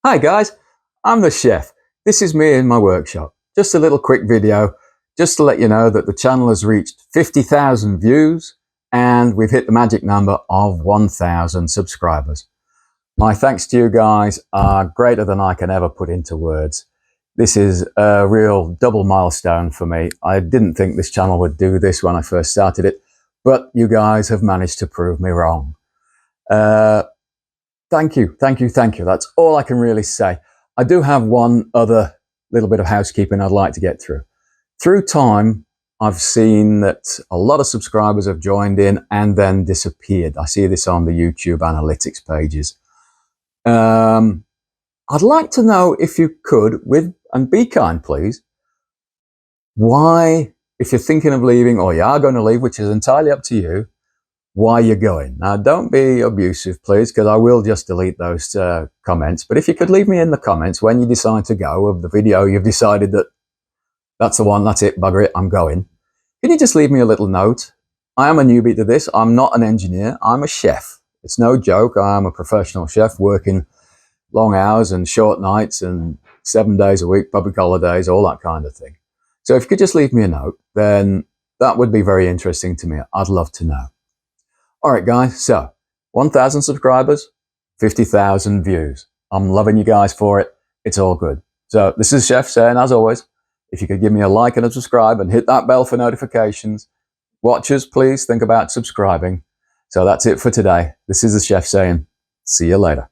Hi guys, I'm the chef. This is me in my workshop. Just a little quick video just to let you know that the channel has reached 50,000 views and we've hit the magic number of 1,000 subscribers. My thanks to you guys are greater than I can ever put into words. This is a real double milestone for me. I didn't think this channel would do this when I first started it, but you guys have managed to prove me wrong. Thank you. That's all I can really say. I do have one other little bit of housekeeping I'd like to get through. Through time, I've seen that a lot of subscribers have joined in and then disappeared. I see this on the YouTube analytics pages. I'd like to know if you could, and be kind please, why, if you're thinking of leaving or you are going to leave, which is entirely up to you, why you're going. Now, don't be abusive, please, because I will just delete those comments. But if you could leave me in the comments when you decide to go of the video, you've decided that that's the one, that's it, bugger it, I'm going. Can you just leave me a little note? I am a newbie to this. I'm not an engineer. I'm a chef. It's no joke. I'm a professional chef working long hours and short nights and 7 days a week, public holidays, all that kind of thing. So if you could just leave me a note, then that would be very interesting to me. I'd love to know. All right, guys, so 1,000 subscribers, 50,000 views. I'm loving you guys for it. It's all good. So this is Chef saying, as always, if you could give me a like and a subscribe and hit that bell for notifications. Watchers, please think about subscribing. So that's it for today. This is the Chef saying, see you later.